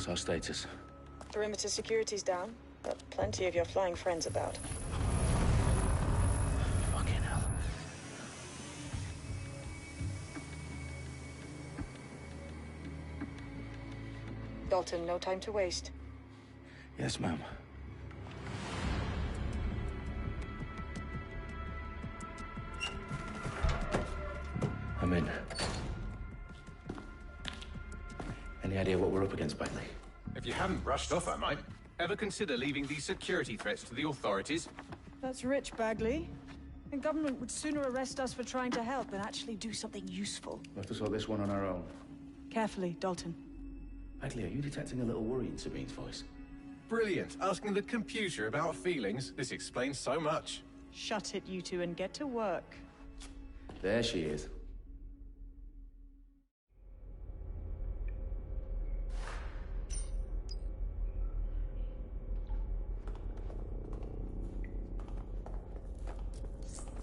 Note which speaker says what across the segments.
Speaker 1: What's our status?
Speaker 2: Perimeter security's down, but plenty of your flying friends about.
Speaker 1: Fucking hell.
Speaker 2: Dalton, no time to waste.
Speaker 1: Yes, ma'am. I'm in. Any idea what we're up against, Bagley?
Speaker 3: If you haven't brushed off, I might. Ever consider leaving these security threats to the authorities?
Speaker 2: That's rich, Bagley. The government would sooner arrest us for trying to help than actually do something useful.
Speaker 1: We'll have to sort this one on our own.
Speaker 2: Carefully, Dalton.
Speaker 1: Bagley, are you detecting a little worry in Sabine's voice?
Speaker 3: Brilliant. Asking the computer about feelings. This explains so much.
Speaker 2: Shut it, you two, and get to work.
Speaker 1: There she is.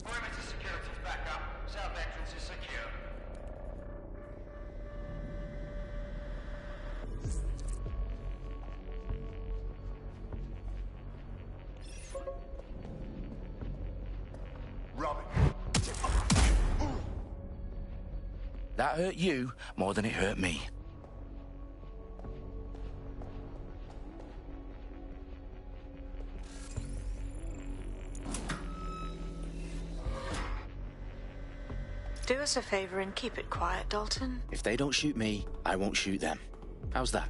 Speaker 4: Perimeter security's back up. South entrance is secure. Robin.
Speaker 1: That hurt you more than it hurt me.
Speaker 2: Do us a favor and keep it quiet, Dalton.
Speaker 1: If they don't shoot me, I won't shoot them. How's that?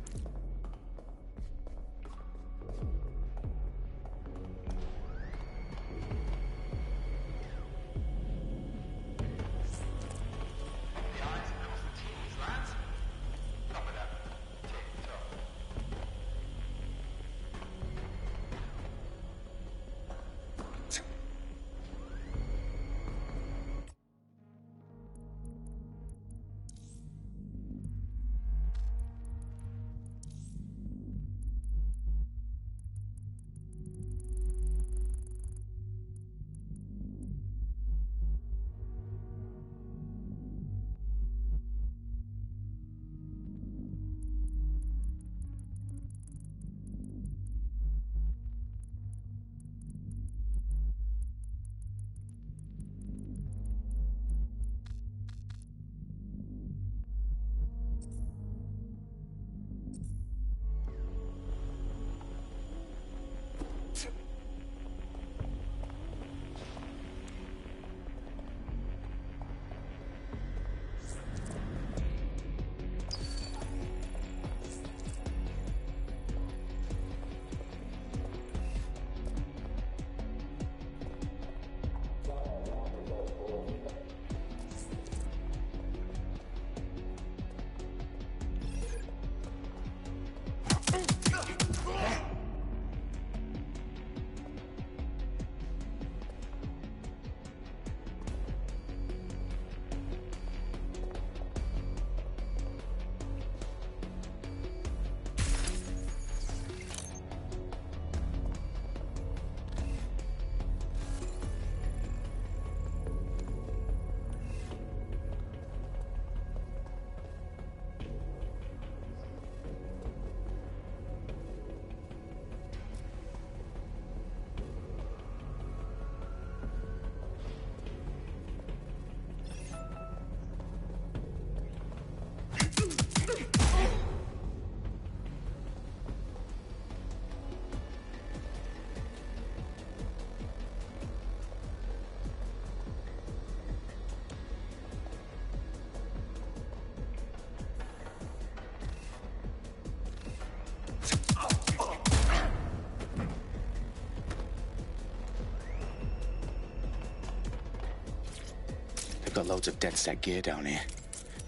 Speaker 1: They've got loads of DedSec gear down here.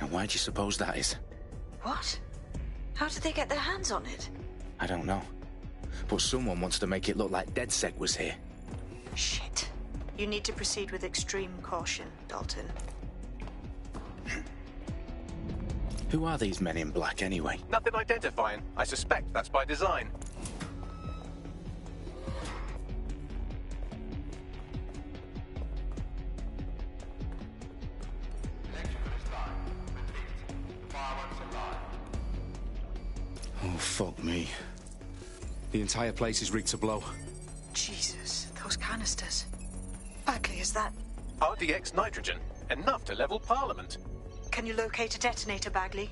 Speaker 1: Now, why do you suppose that is?
Speaker 2: What? How did they get their hands on it?
Speaker 1: I don't know. But someone wants to make it look like DedSec was here.
Speaker 2: Shit. You need to proceed with extreme caution, Dalton.
Speaker 1: Who are these men in black, anyway?
Speaker 3: Nothing identifying. I suspect that's by design.
Speaker 1: Oh, Fuck me. The entire place is rigged to blow.
Speaker 2: Jesus, those canisters. Bagley, is that...
Speaker 3: RDX nitrogen. Enough to level Parliament.
Speaker 2: Can you locate a detonator, Bagley?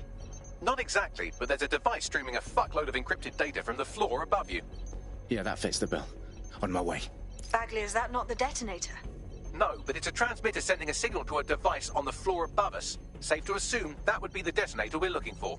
Speaker 3: Not exactly, but there's a device streaming a fuckload of encrypted data from the floor above you.
Speaker 1: Yeah, that fits the bill. On my way.
Speaker 2: Bagley, is that not the detonator?
Speaker 3: No, but it's a transmitter sending a signal to a device on the floor above us. Safe to assume that would be the detonator we're looking for.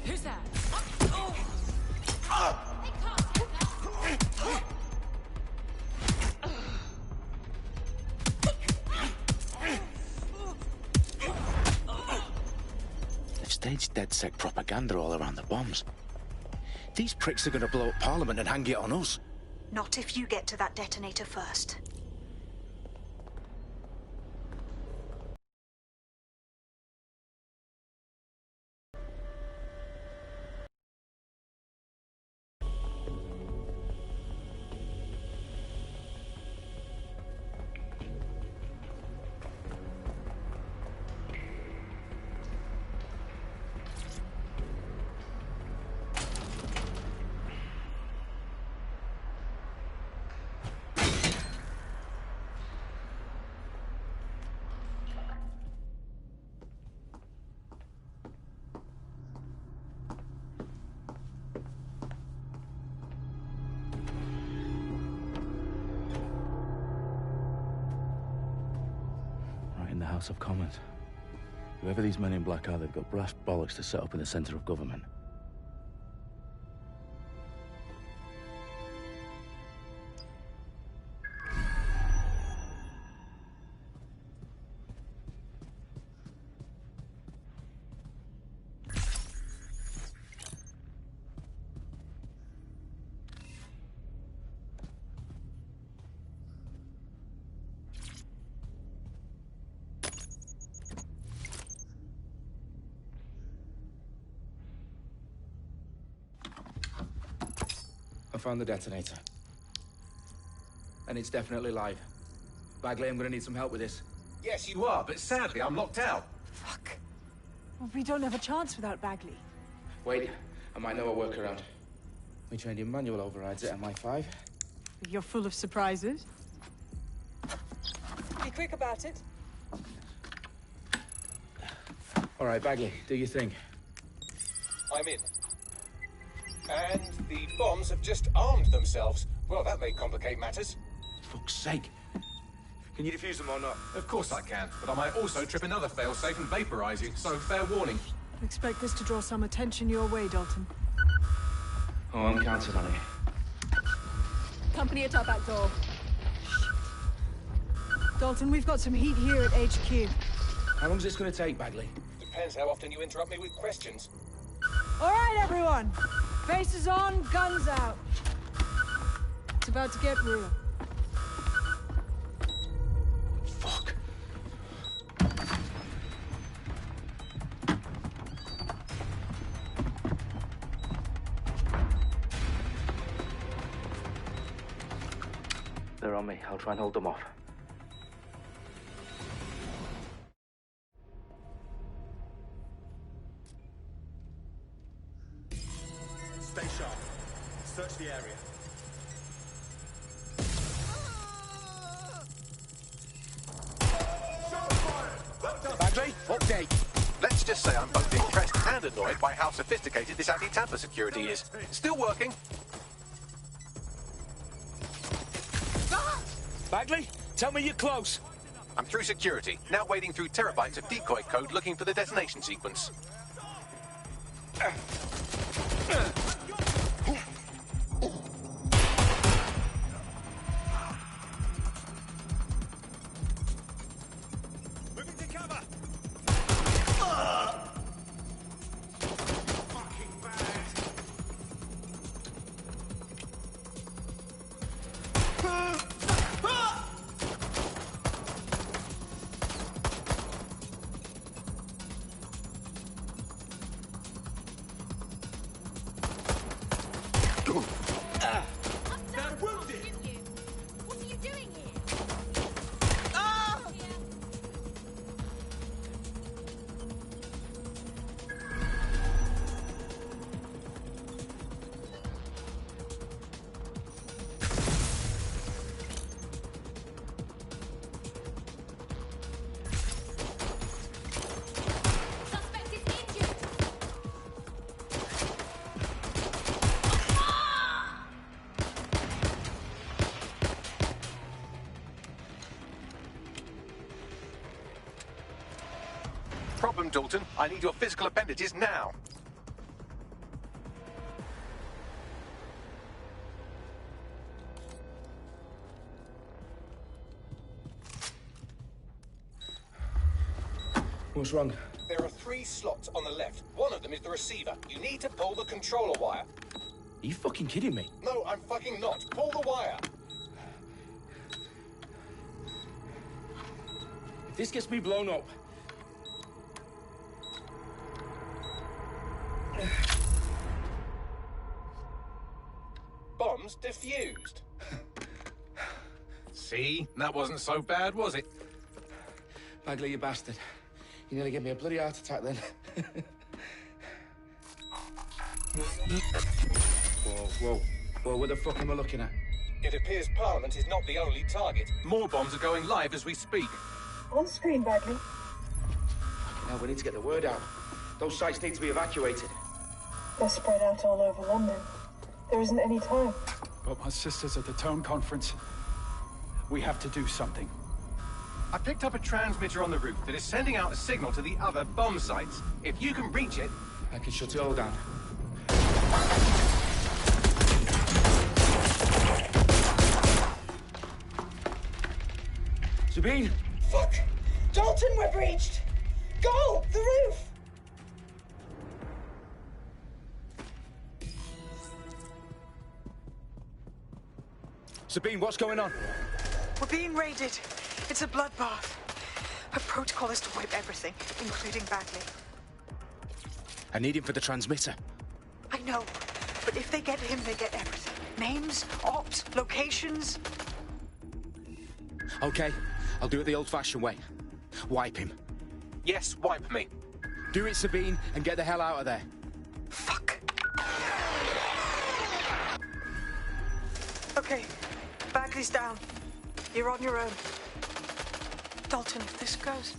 Speaker 2: Who's that?
Speaker 1: They've staged DedSec propaganda all around the bombs. These pricks are gonna blow up Parliament and hang it on us.
Speaker 2: Not if you get to that detonator first.
Speaker 5: In the House of Commons. Whoever these men in black are, they've got brass bollocks to set up in the centre of government. I found the detonator. And it's definitely live. Bagley, I'm gonna need some help with this.
Speaker 3: Yes, you are, but sadly I'm locked out.
Speaker 2: Fuck. Well, we don't have a chance without Bagley.
Speaker 5: Wait, I might know a workaround. We trained in manual overrides at MI5.
Speaker 2: You're full of surprises. Be quick about it.
Speaker 5: All right, Bagley, do your thing.
Speaker 3: I'm in. And the bombs have just armed themselves. Well, that may complicate matters.
Speaker 5: Fuck's sake. Can you defuse them or not?
Speaker 3: Of course I can, but I might also trip another failsafe and vaporize you, so fair warning.
Speaker 2: Expect this to draw some attention your way, Dalton.
Speaker 5: Oh, I'm counting on it.
Speaker 2: Company at our back door. Dalton, we've got some heat here at HQ.
Speaker 5: How long's this gonna take, Bagley?
Speaker 3: Depends how often you interrupt me with questions.
Speaker 2: All right, everyone. Faces on, guns out. It's about to get real.
Speaker 1: Fuck.
Speaker 5: They're on me. I'll try and hold them off.
Speaker 6: Stay sharp. Search the area.
Speaker 1: Bagley, update.
Speaker 3: Let's just say I'm both impressed and annoyed by how sophisticated this anti-tamper security is. Still working.
Speaker 5: Bagley, tell me you're close.
Speaker 3: I'm through security, now wading through terabytes of decoy code looking for the detonation sequence.
Speaker 6: Moving to cover. Fucking bad. They're wounded!
Speaker 7: What are you doing here? Suspect is injured.
Speaker 3: Problem, Dalton. I need your physical appendages now.
Speaker 5: What's wrong?
Speaker 3: There are 3 slots on the left. One of them is the receiver. You need to pull the controller wire.
Speaker 5: Are you fucking kidding me?
Speaker 3: No, I'm fucking not. Pull the wire.
Speaker 5: If this gets me blown up...
Speaker 3: Bombs defused. See? That wasn't so bad, was it?
Speaker 5: Bagley, you bastard. You nearly gave me a bloody heart attack then. Whoa, what the fuck am I looking at?
Speaker 3: It appears Parliament is not the only target. More bombs are going live as we speak.
Speaker 8: On screen, Bagley.
Speaker 5: Now we need to get the word out. Those sites need to be evacuated.
Speaker 8: They're spread out all over London. There isn't any time.
Speaker 9: But my sister's at the town conference. We have to do something.
Speaker 3: I picked up a transmitter on the roof that is sending out a signal to the other bomb sites. If you can reach it...
Speaker 5: I can shut it all down. Sabine!
Speaker 8: Fuck! Dalton, we're breached! Go! The roof!
Speaker 5: Sabine, what's going on?
Speaker 10: We're being raided. It's a bloodbath. Her protocol is to wipe everything, including Bagley.
Speaker 1: I need him for the transmitter.
Speaker 10: I know, but if they get him, they get everything. Names, ops, locations.
Speaker 1: Okay, I'll do it the old-fashioned way. Wipe him.
Speaker 3: Yes, wipe me.
Speaker 1: Do it, Sabine, and get the hell out of there.
Speaker 10: Fuck. Okay, Bagley's down. You're on your own. Dalton, if this goes...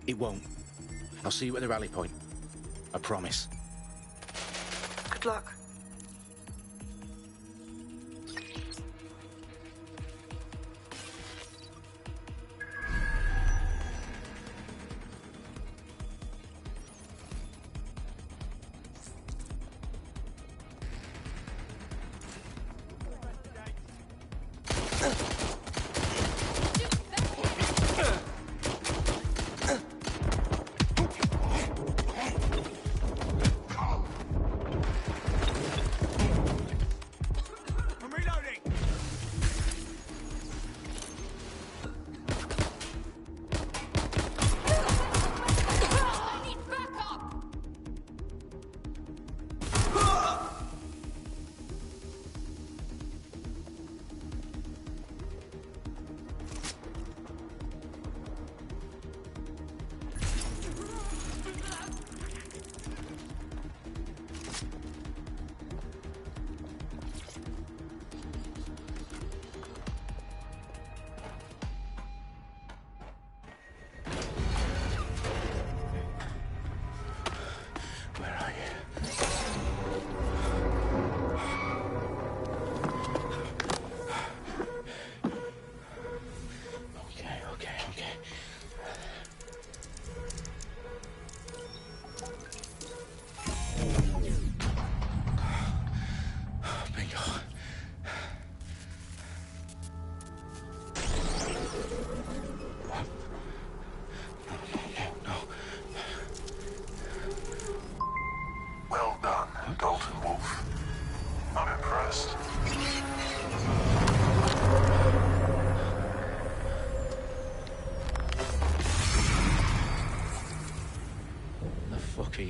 Speaker 1: It won't. I'll see you at the rally point. I promise.
Speaker 10: Good luck.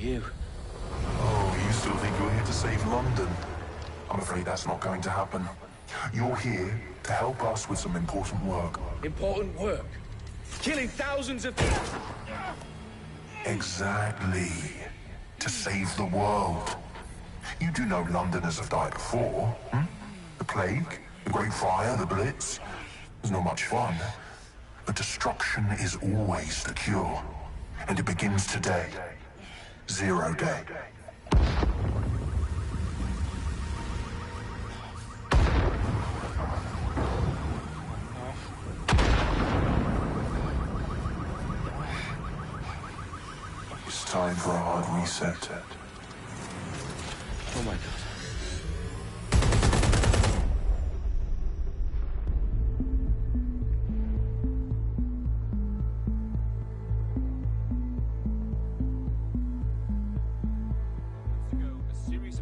Speaker 1: you?
Speaker 11: Oh, you still think you're here to save London? I'm afraid that's not going to happen. You're here to help us with some important work.
Speaker 5: Important work? Killing thousands of people?
Speaker 11: Exactly. To save the world. You do know Londoners have died before, hmm? The Plague, the Great Fire, the Blitz. It's not much fun. But destruction is always the cure. And it begins today. Zero Day. It's time for a hard reset.
Speaker 1: Oh my god.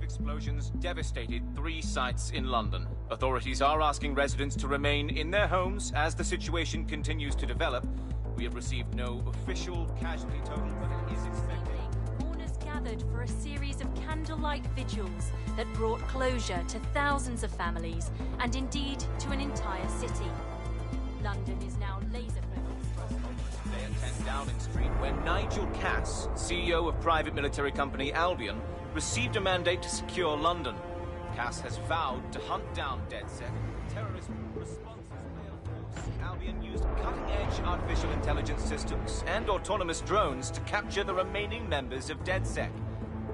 Speaker 12: Explosions devastated 3 sites in London. Authorities are asking residents to remain in their homes as the situation continues to develop. We have received no official casualty total, but it is expected.
Speaker 13: Mourners gathered for a series of candlelight vigils that brought closure to thousands of families and indeed to an entire city. London is now laser-focused.
Speaker 12: Today at 10 Downing Street, where Nigel Cass, CEO of private military company Albion, received a mandate to secure London. Cass has vowed to hunt down DedSec. Terrorist responses failed force. Albion used cutting-edge artificial intelligence systems and autonomous drones to capture the remaining members of DedSec.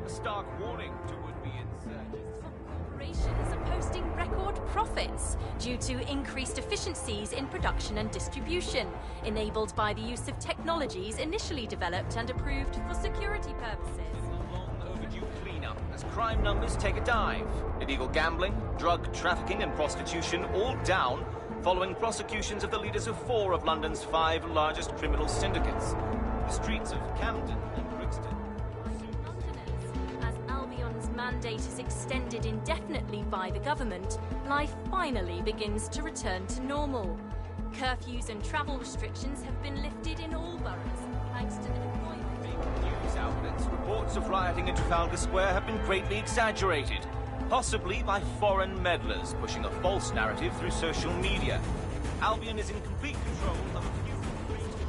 Speaker 12: A stark warning to would-be insurgents.
Speaker 13: Corporations are posting record profits due to increased efficiencies in production and distribution, enabled by the use of technologies initially developed and approved for security purposes.
Speaker 12: As crime numbers take a dive. Illegal gambling, drug trafficking and prostitution all down following prosecutions of the leaders of 4 of London's 5 largest criminal syndicates. The streets of Camden and Brixton.
Speaker 13: Londoners, as Albion's mandate is extended indefinitely by the government, life finally begins to return to normal. Curfews and travel restrictions have been lifted in all boroughs, thanks to the deployment.
Speaker 12: News outlets, reports of rioting in Trafalgar Square have been greatly exaggerated, possibly by foreign meddlers pushing a false narrative through social media. Albion is in complete control of a few...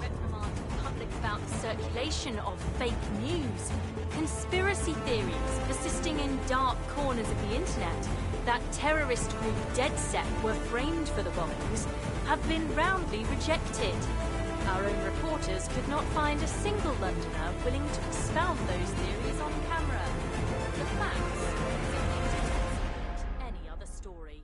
Speaker 13: Reprimand the public about the circulation of fake news, conspiracy theories persisting in dark corners of the internet that terrorist group DedSec were framed for the bombings have been roundly rejected. Our own reporters could not find a single Londoner willing to expound those theories on camera. The facts simply any other story.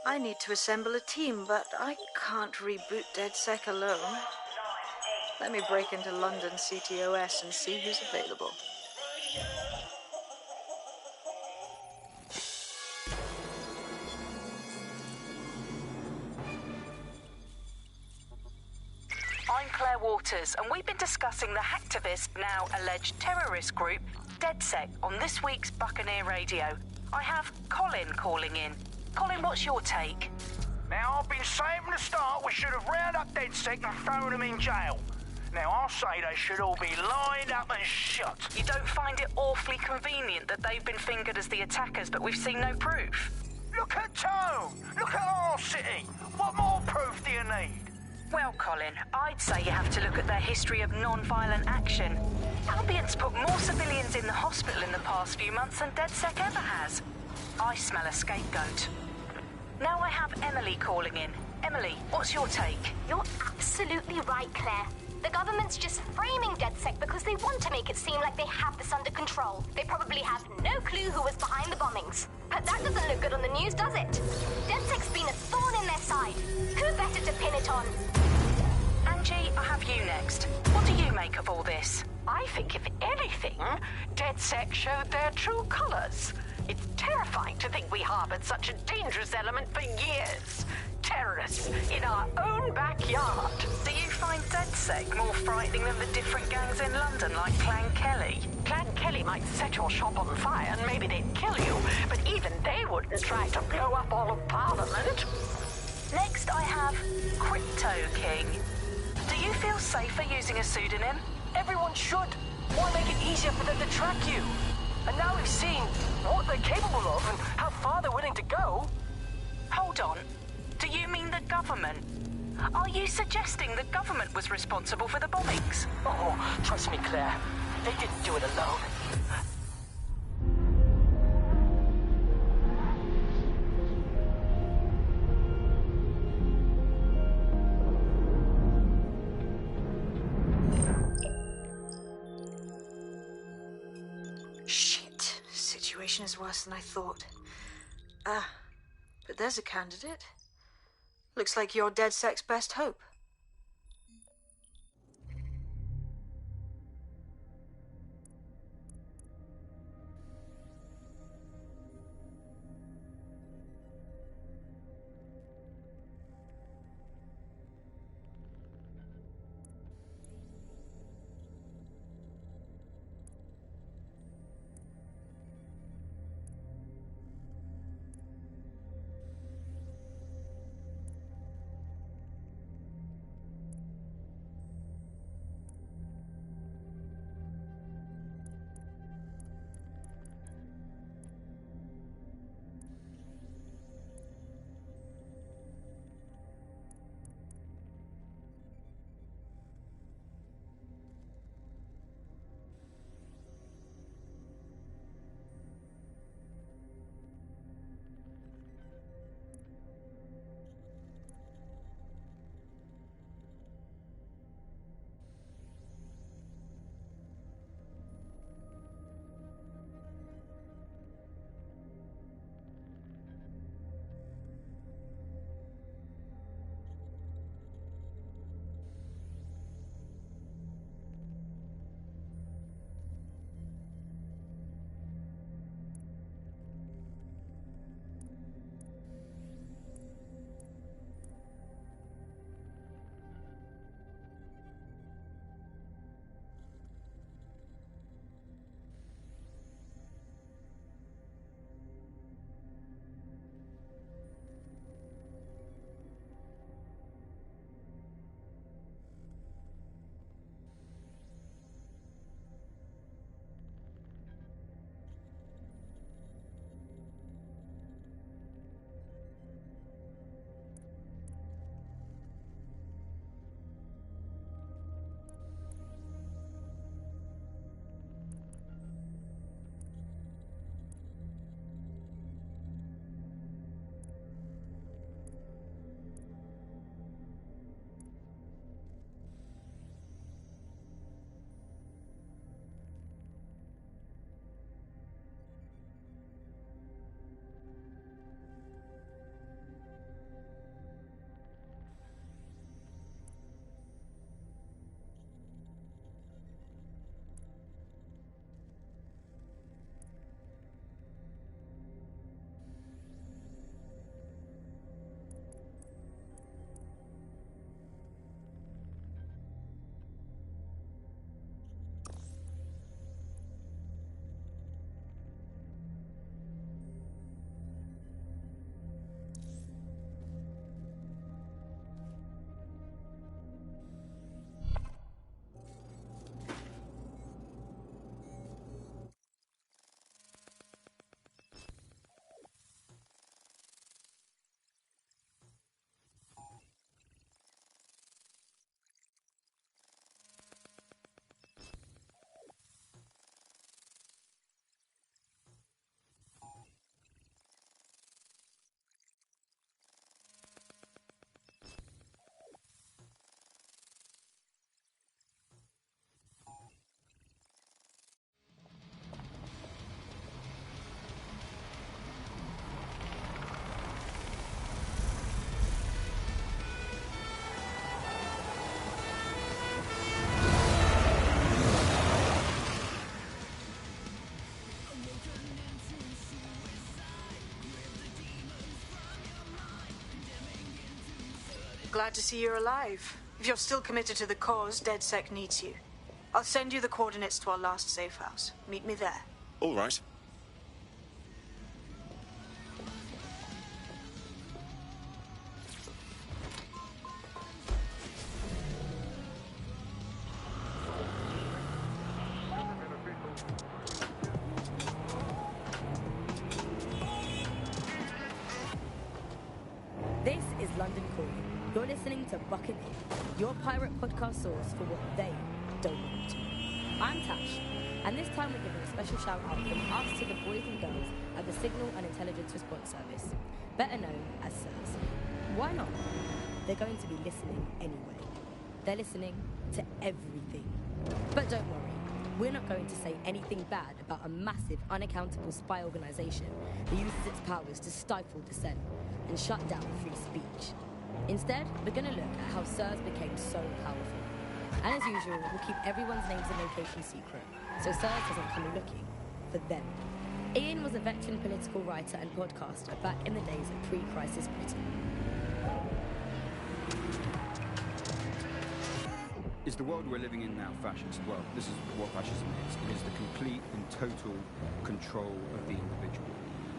Speaker 10: I need to assemble a team, but I can't reboot DedSec alone. Let me break into London CTOS and see who's available.
Speaker 14: I'm Claire Waters, and we've been discussing the hacktivist, now alleged terrorist group, DedSec, on this week's Buccaneer Radio. I have Colin calling in. Colin, what's your take?
Speaker 4: Now, I've been saying from the start we should have rounded up DedSec and thrown them in jail. Now, I'll say they should all be lined up and shot.
Speaker 14: You don't find it awfully convenient that they've been fingered as the attackers, but we've seen no proof?
Speaker 4: Look at Tone! Look at our city! What more proof do you need?
Speaker 14: Well, Colin, I'd say you have to look at their history of non-violent action. Albion's put more civilians in the hospital in the past few months than DedSec ever has. I smell a scapegoat. Now I have Emily calling in. Emily, what's your take?
Speaker 7: You're absolutely right, Claire. The government's just framing DedSec because they want to make it seem like they have this under control. They probably have no clue who was behind the bombings. But that doesn't look good on the news, does it? DedSec's been a thorn in their side. Who better to pin it on?
Speaker 14: Angie, I have you next. What do you make of all this?
Speaker 15: I think, if anything, DedSec showed their true colors. It's terrifying to think we harbored such a dangerous element for years. Terrorists in our own backyard.
Speaker 14: Do you find DedSec more frightening than the different gangs in London, like Clan Kelly?
Speaker 15: Clan Kelly might set your shop on fire and maybe they'd kill you, but even they wouldn't try to blow up all of Parliament.
Speaker 14: Next, I have Crypto King. Do you feel safer using a pseudonym?
Speaker 16: Everyone should. Why make it easier for them to track you? And now we've seen what they're capable of and how far they're willing to go.
Speaker 14: Hold on. Do you mean the government? Are you suggesting the government was responsible for the bombings?
Speaker 16: Oh, trust me, Claire. They didn't do it alone.
Speaker 10: Shit. Situation is worse than I thought. But there's a candidate. Looks like you're DedSec's best hope. glad to see you're alive. If you're still committed to the cause, DedSec needs you. I'll send you the coordinates to our last safe house. Meet me there.
Speaker 6: All right.
Speaker 17: This is London Calling. You're listening to Bucket In, your pirate podcast source for what they don't want to. I'm Tash, and this time we're giving a special shout out from us to the boys and girls at the Signal and Intelligence Response Service, better known as SIRS. Why not? They're going to be listening anyway. They're listening to everything. But don't worry, we're not going to say anything bad about a massive, unaccountable spy organisation that uses its powers to stifle dissent and shut down free speech. Instead, we're going to look at how SIRS became so powerful. And as usual, we'll keep everyone's names and locations secret, so SIRS doesn't come looking for them. Ian was a veteran political writer and podcaster back in the days of pre-crisis Britain.
Speaker 18: Is the world we're living in now fascist? Well, this is what fascism is. It is the complete and total control of the individual.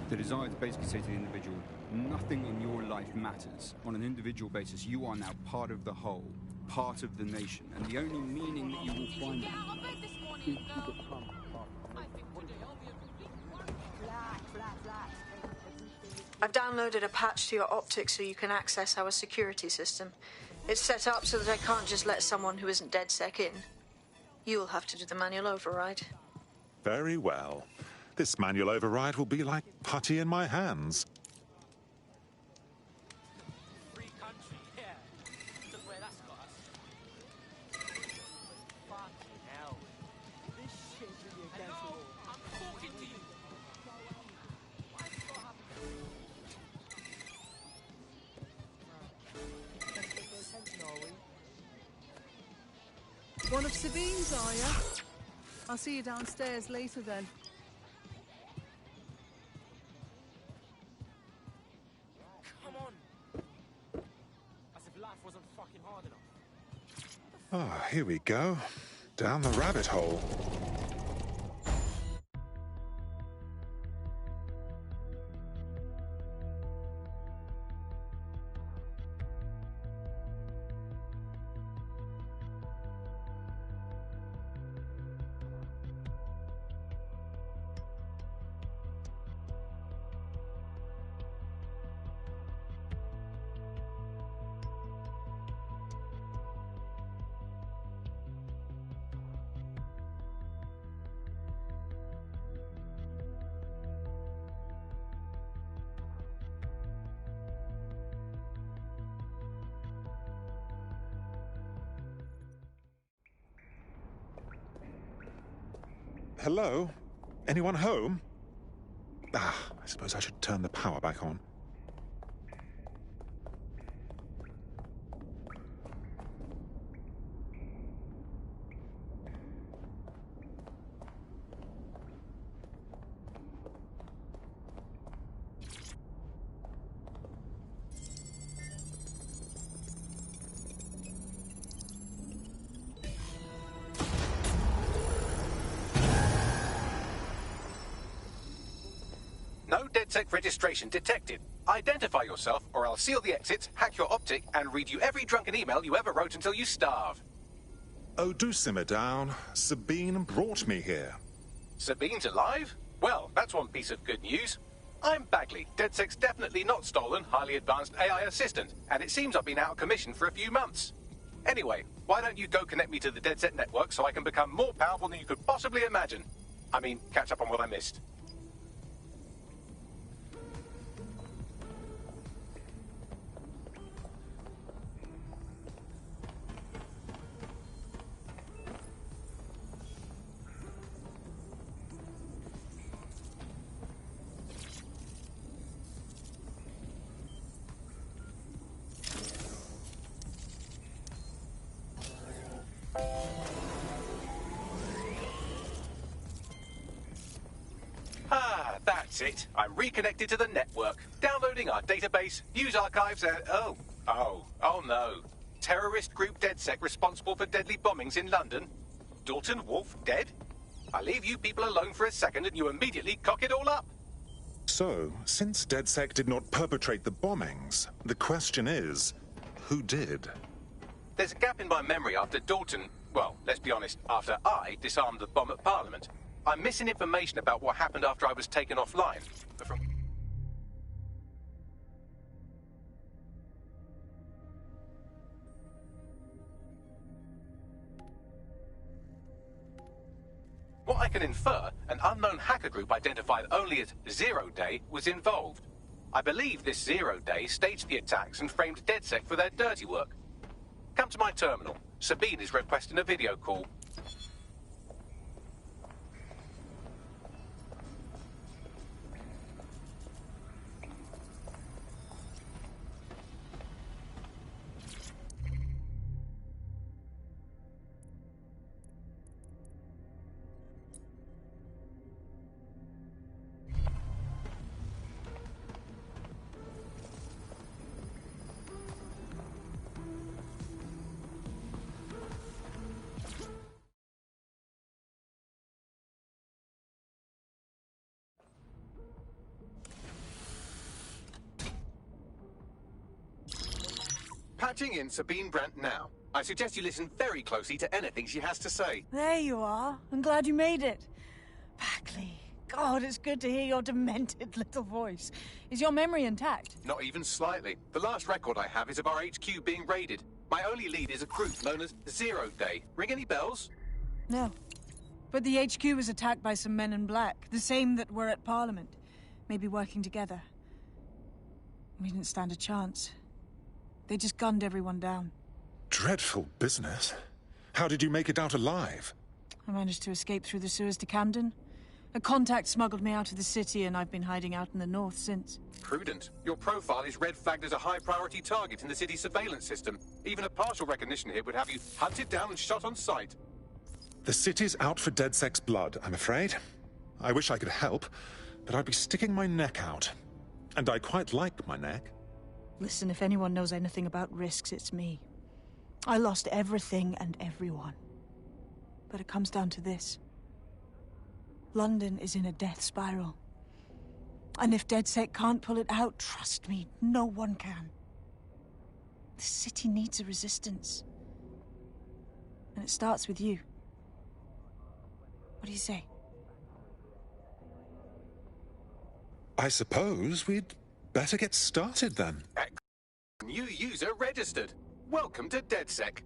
Speaker 18: The desire to basically say to the individual, nothing in your life matters. On an individual basis, you are now part of the whole, part of the nation, and the only meaning that you will find is to become part of it.
Speaker 10: I've downloaded a patch to your optics so you can access our security system. It's set up so that I can't just let someone who isn't DedSec in. You'll have to do the manual override.
Speaker 6: Very well. This manual override will be like putty in my hands.
Speaker 16: Free country, yeah. Look where that's got us. Fucking hell. This shit should be against the law. I'm talking to you. Why is it got
Speaker 2: One of Sabine's, are you? I'll see you downstairs later then.
Speaker 16: Come on. As if life wasn't fucking hard enough.
Speaker 6: Ah, here we go. Down the rabbit hole. Hello? Anyone home? I suppose I should turn the power back on.
Speaker 3: No DedSec registration detected. Identify yourself, or I'll seal the exits, hack your optic, and read you every drunken email you ever wrote until you starve.
Speaker 6: Oh, do simmer down. Sabine brought me here.
Speaker 3: Sabine's alive? Well, that's one piece of good news. I'm Bagley, DedSec's definitely not stolen, highly advanced AI assistant, and it seems I've been out of commission for a few months. Anyway, why don't you go connect me to the DedSec network so I can become more powerful than you could possibly imagine? I mean, catch up on what I missed. That's it. I'm reconnected to the network, downloading our database, news archives, and... oh, Oh no. Terrorist group DedSec responsible for deadly bombings in London? Dalton Wolf dead? I leave you people alone for a second and you immediately cock it all up.
Speaker 6: So, since DedSec did not perpetrate the bombings, the question is, who did?
Speaker 3: There's a gap in my memory after Dalton, well, let's be honest, after I disarmed the bomb at Parliament. I'm missing information about what happened after I was taken offline. But from... What I can infer, an unknown hacker group identified only as Zero Day was involved. I believe this Zero Day staged the attacks and framed DedSec for their dirty work. Come to my terminal. Sabine is requesting a video call. Patching in Sabine Brandt now. I suggest you listen very closely to anything she has to say.
Speaker 2: There you are. I'm glad you made it. Bagley. God, it's good to hear your demented little voice. Is your memory intact?
Speaker 3: Not even slightly. The last record I have is of our HQ being raided. My only lead is a group known as Zero Day. Ring any bells?
Speaker 2: No. But the HQ was attacked by some men in black, the same that were at Parliament. Maybe working together. We didn't stand a chance. They just gunned everyone down.
Speaker 6: Dreadful business. How did you make it out alive?
Speaker 2: I managed to escape through the sewers to Camden. A contact smuggled me out of the city, and I've been hiding out in the north since.
Speaker 3: Prudent. Your profile is red flagged as a high-priority target in the city's surveillance system. Even a partial recognition hit would have you hunted down and shot on sight.
Speaker 6: The city's out for DedSec's blood, I'm afraid. I wish I could help, but I'd be sticking my neck out. And I quite like my neck.
Speaker 2: Listen, if anyone knows anything about risks, it's me. I lost everything and everyone. But it comes down to this. London is in a death spiral. And if DedSec can't pull it out, trust me, no one can. The city needs a resistance. And it starts with you. What do you say?
Speaker 6: I suppose we'd better get started then.
Speaker 3: New user registered. Welcome to DedSec.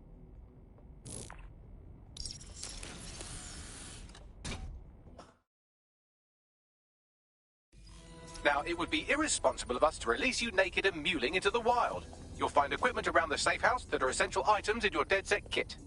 Speaker 3: Now, it would be irresponsible of us to release you naked and mewling into the wild. You'll find equipment around the safe house that are essential items in your DedSec kit.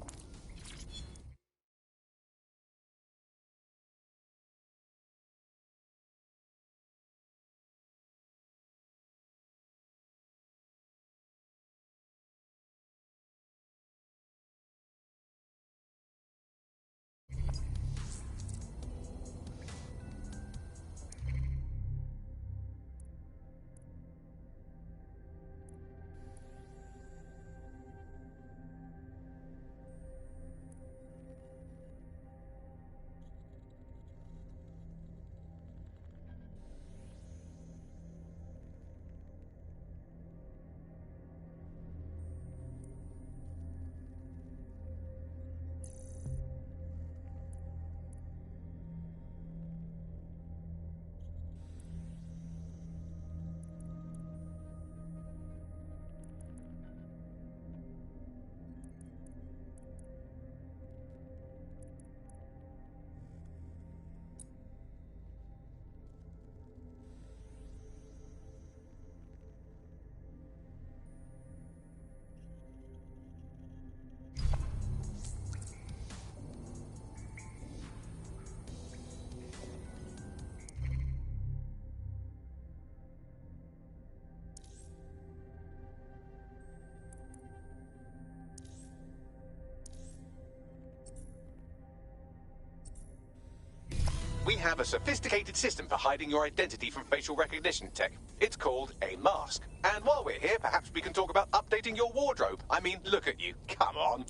Speaker 3: we have a sophisticated system for hiding your identity from facial recognition tech. It's called a mask. And while we're here, perhaps we can talk about updating your wardrobe. I mean, look at you. Come on.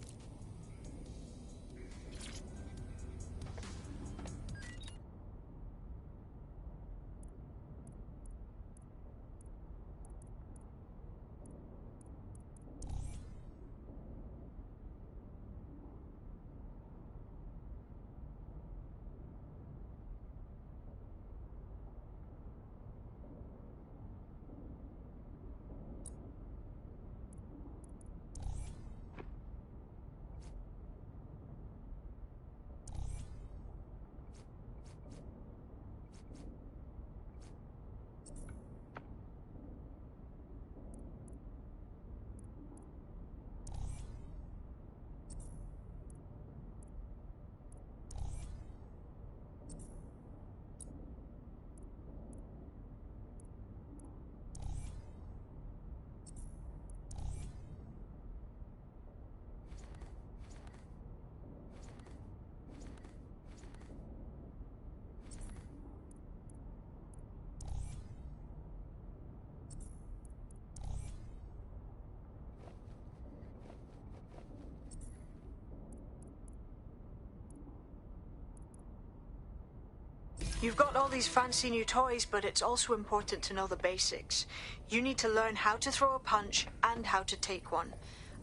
Speaker 10: You've got all these fancy new toys, but it's also important to know the basics. You need to learn how to throw a punch and how to take one.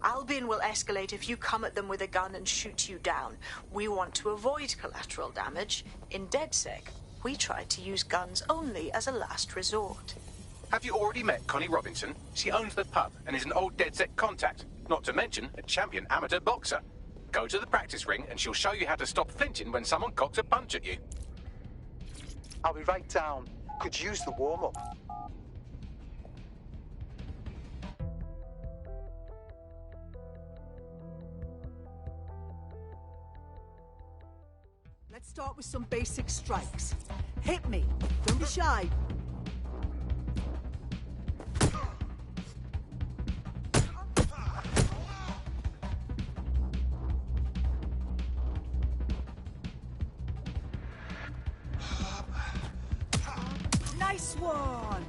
Speaker 10: Albion will escalate if you come at them with a gun and shoot you down. We want to avoid collateral damage. In DedSec, we try to use guns only as a last resort.
Speaker 3: Have you already met Connie Robinson? She owns the pub and is an old DedSec contact, not to mention a champion amateur boxer. Go to the practice ring and she'll show you how to stop flinching when someone cocks a punch at you.
Speaker 19: I'll be right down. Could use the warm-up.
Speaker 20: Let's start with some basic strikes. Hit me. Don't be shy. Nice one!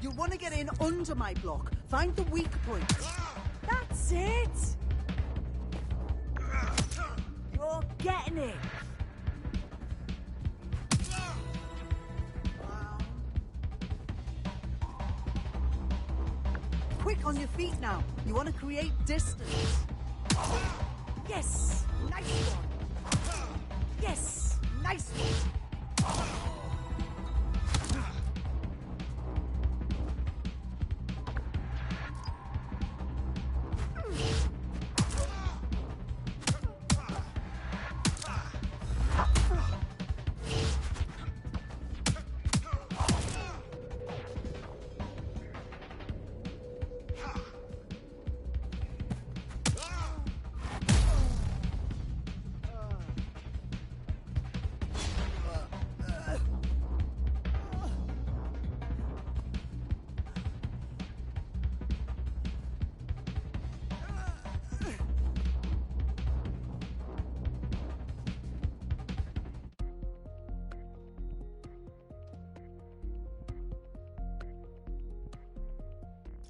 Speaker 20: You'll want to get in under my block. Find the weak point. That's it! You're getting it! Quick on your feet now. You want to create distance. Yes! Nice one! Yes! Nice one!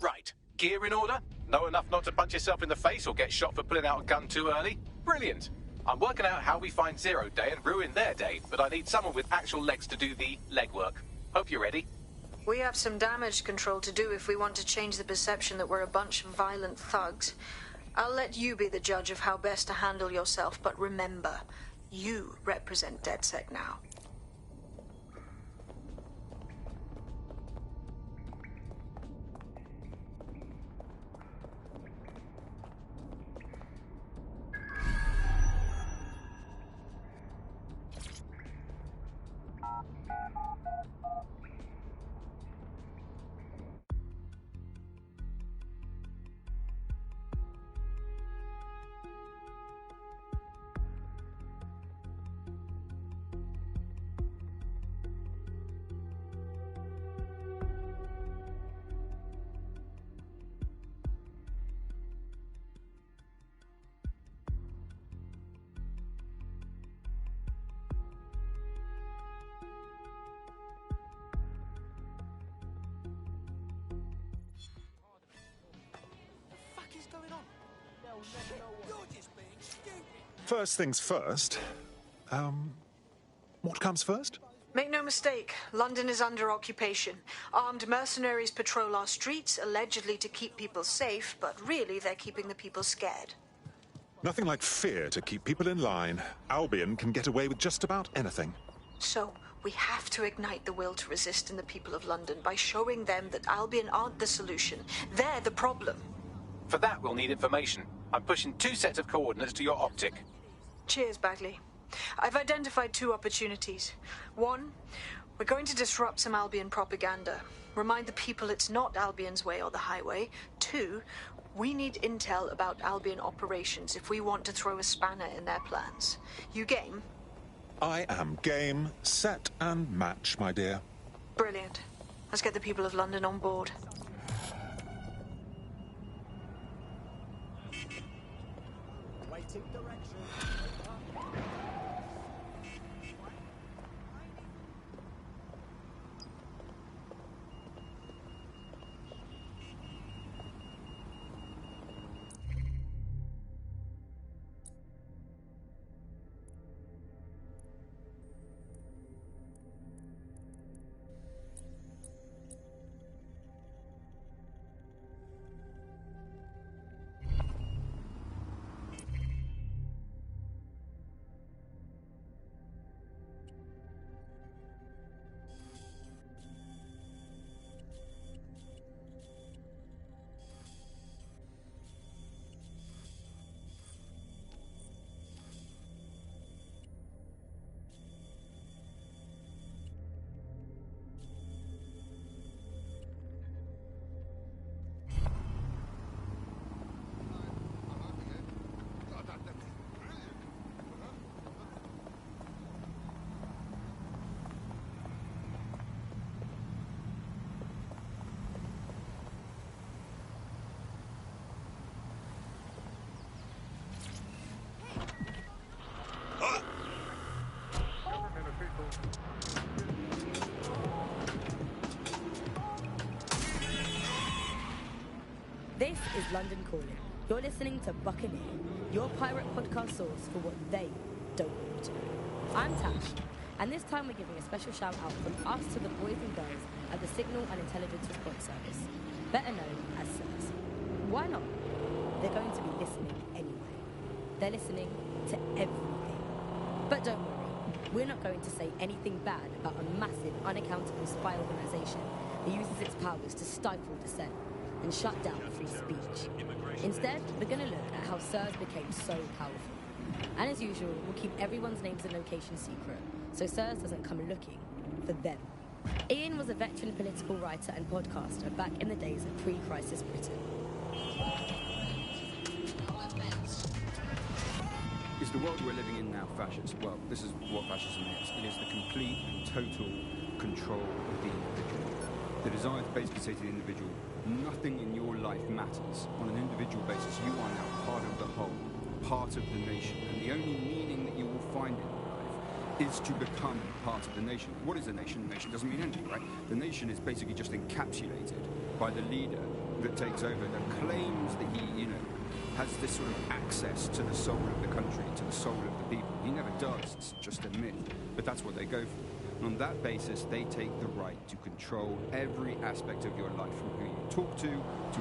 Speaker 3: Right. Gear in order? Know enough not to punch yourself in the face or get shot for pulling out a gun too early? Brilliant. I'm working out how we find Zero Day and ruin their day, but I need someone with actual legs to do the legwork. Hope you're ready.
Speaker 10: We have some damage control to do if we want to change the perception that we're a bunch of violent thugs. I'll let you be the judge of how best to handle yourself, but remember, you represent DedSec now.
Speaker 6: First things first. What comes first?
Speaker 10: Make no mistake, London is under occupation. Armed mercenaries patrol our streets, allegedly to keep people safe, but really they're keeping the people scared.
Speaker 6: Nothing like fear to keep people in line. Albion can get away with just about anything.
Speaker 10: So, we have to ignite the will to resist in the people of London by showing them that Albion aren't the solution. They're the problem.
Speaker 3: For that, we'll need information. I'm pushing 2 sets of coordinates to your optic.
Speaker 10: Cheers, Bagley. I've identified 2 opportunities. 1, we're going to disrupt some Albion propaganda. Remind the people it's not Albion's way or the highway. 2, we need intel about Albion operations if we want to throw a spanner in their plans. You game?
Speaker 6: I am game, set and match, my dear.
Speaker 10: Brilliant. Let's get the people of London on board.
Speaker 16: Waiting direction.
Speaker 17: This is London Calling. You're listening to Buccaneer, your pirate podcast source for what they don't want to know. I'm Tash, and this time we're giving a special shout out from us to the boys and girls at the Signal and Intelligence Response Service, better known as SIRS. Why not? They're going to be listening anyway. They're listening to everything. But don't worry, we're not going to say anything bad about a massive, unaccountable spy organisation that uses its powers to stifle dissent and shut down free speech. Instead, we're going to look at how SIRS became so powerful. And as usual, we'll keep everyone's names and locations secret, so SIRS doesn't come looking for them. Ian was a veteran political writer and podcaster back in the days of pre-crisis Britain.
Speaker 18: Is the world we're living in now fascist? Well, this is what fascism is. It is the complete and total control of the individual. The desire to basically say to the individual, nothing in your life matters. On an individual basis, you are now part of the whole, part of the nation. And the only meaning that you will find in your life is to become part of the nation. What is a nation? A nation doesn't mean anything, right? The nation is basically just encapsulated by the leader that takes over, that claims that he, has this sort of access to the soul of the country, to the soul of the people. He never does, it's just a myth. But that's what they go for. And on that basis, they take the right to control every aspect of your life, from who you talk to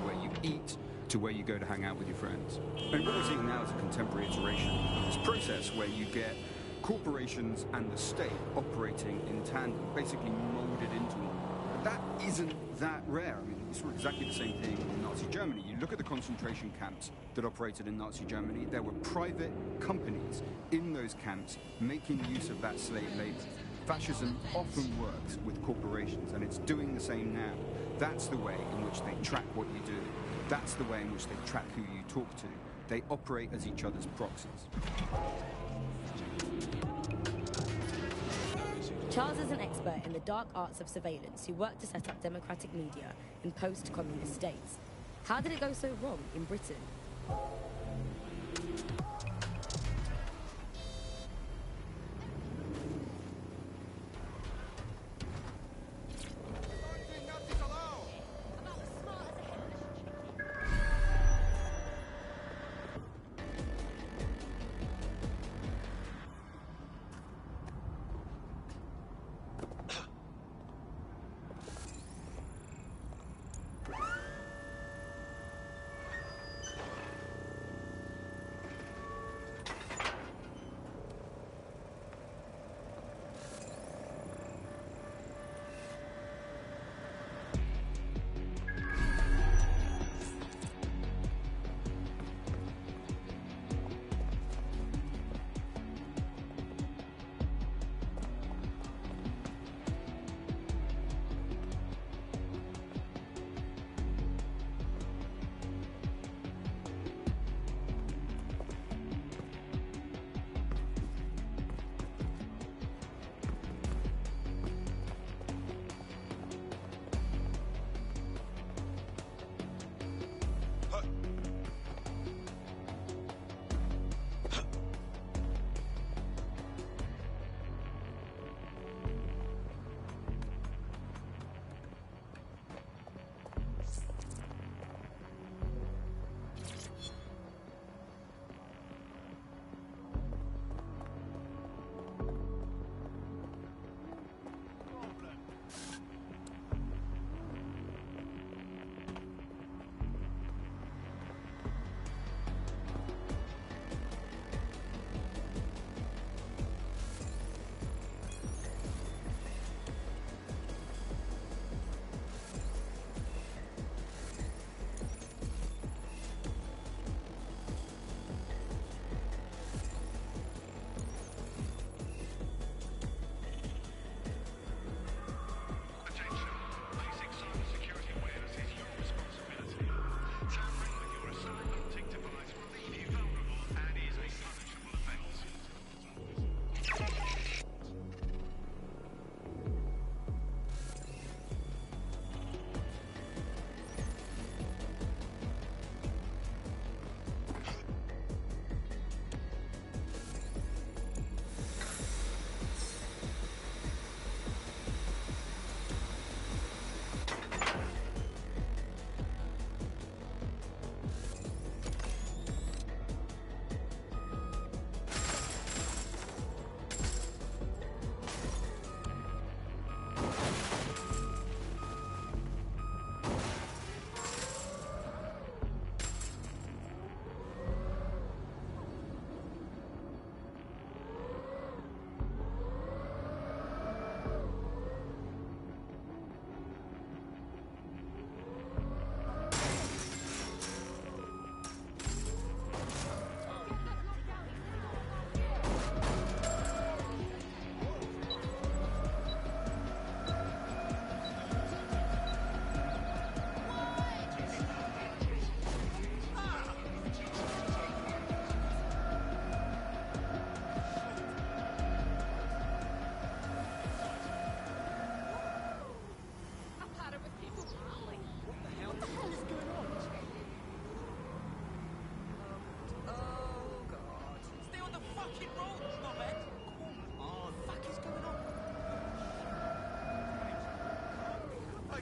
Speaker 18: where you eat, to where you go to hang out with your friends. And what we're seeing now is a contemporary iteration of this process where you get corporations and the state operating in tandem, basically molded into one. But that isn't that rare. I mean, we saw exactly the same thing in Nazi Germany. You look at the concentration camps that operated in Nazi Germany, there were private companies in those camps making use of that slave labor. Fascism often works with corporations, and it's doing the same now. That's the way in which they track what you do. That's the way in which they track who you talk to. They operate as each other's proxies.
Speaker 17: Charles is an expert in the dark arts of surveillance who worked to set up democratic media in post-communist states. How did it go so wrong in Britain?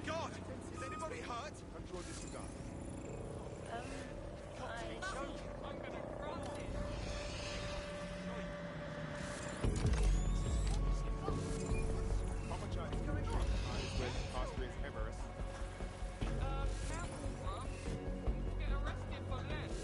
Speaker 21: God! Is anybody hurt? Control disregard. I'm gonna cross it. Apologize. With Austria's Everest. Get arrested for less.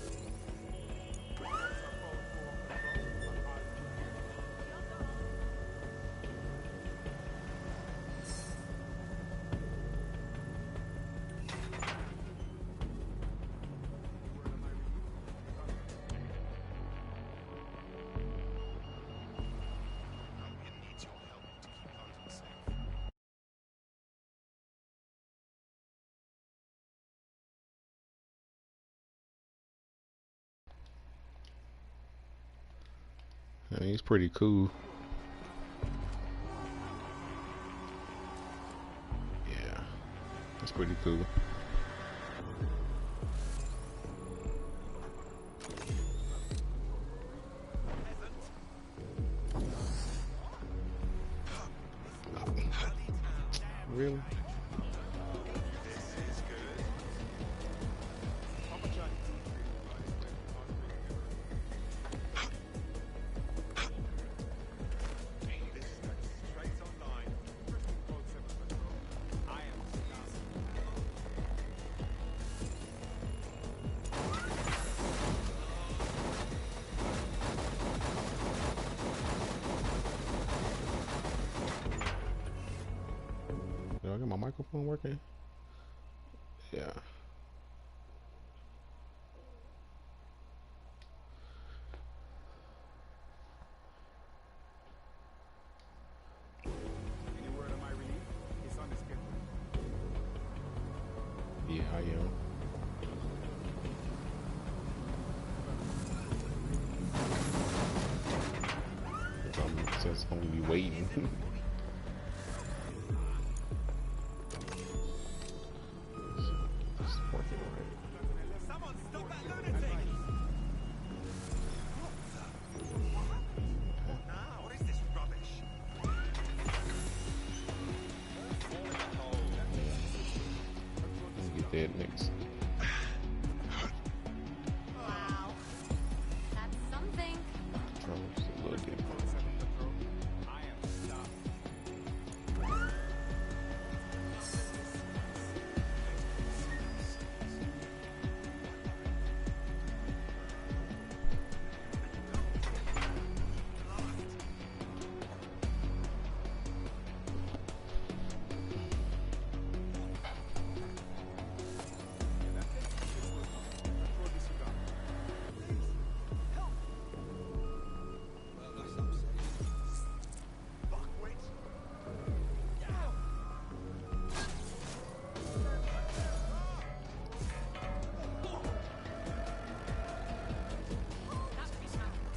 Speaker 22: I mean, he's pretty cool. Yeah, that's pretty cool. Really? Do I got my microphone working? Yeah.
Speaker 21: Any word on my relief? It's on the schedule.
Speaker 22: Yeah, I am. It says I'm gonna be waiting.
Speaker 21: Someone stop that lunatic! What is this rubbish?
Speaker 22: Get that next.
Speaker 13: Wow. That's something.
Speaker 22: Controls a little different.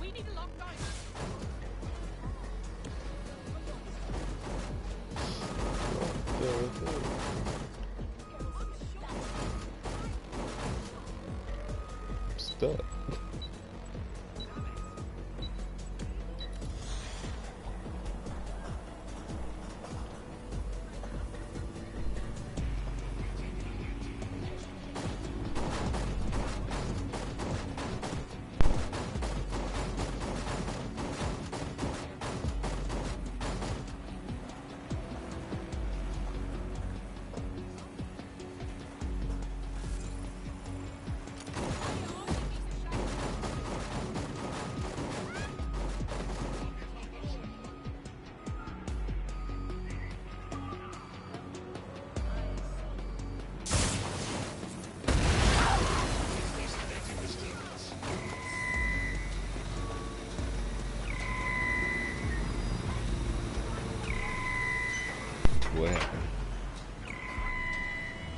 Speaker 15: We need a long time.
Speaker 22: I'm stuck. What happened?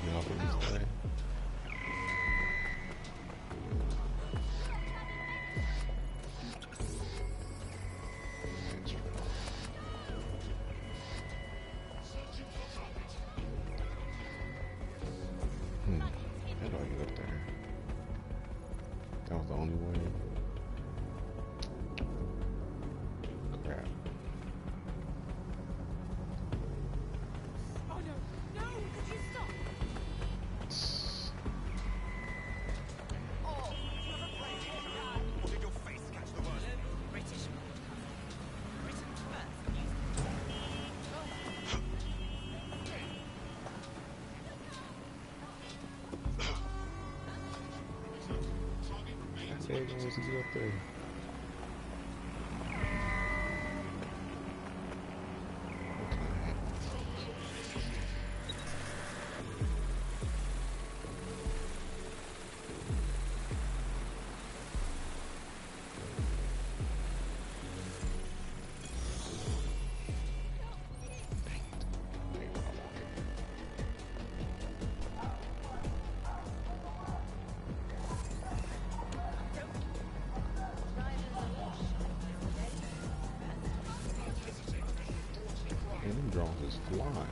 Speaker 22: Y'all been this way? How do I get up there? That was the only way. Crap.
Speaker 15: Oh no, no! Could you stop?
Speaker 22: daggone ways to get up there. And them drones is flying.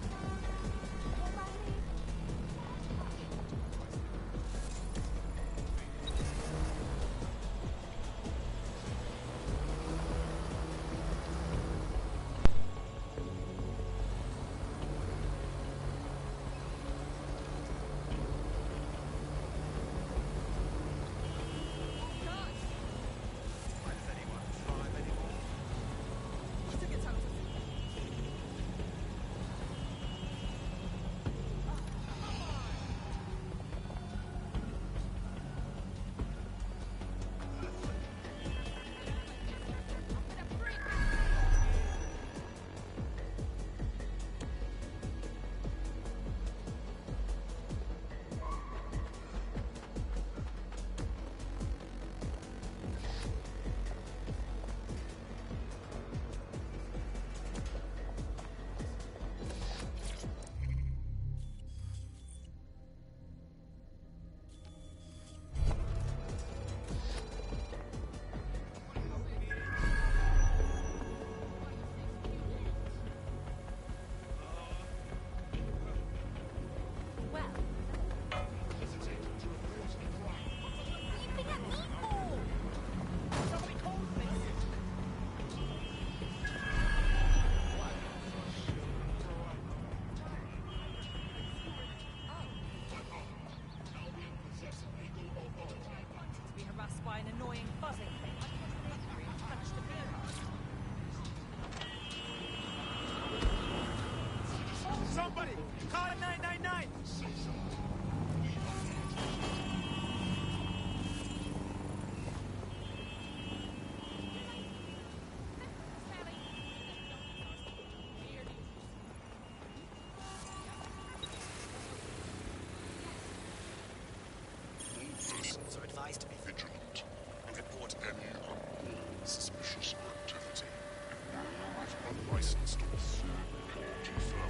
Speaker 21: Somebody! Call 999!
Speaker 8: Persons are advised to be vigilant and report any suspicious activity with unlicensed or third-party firm.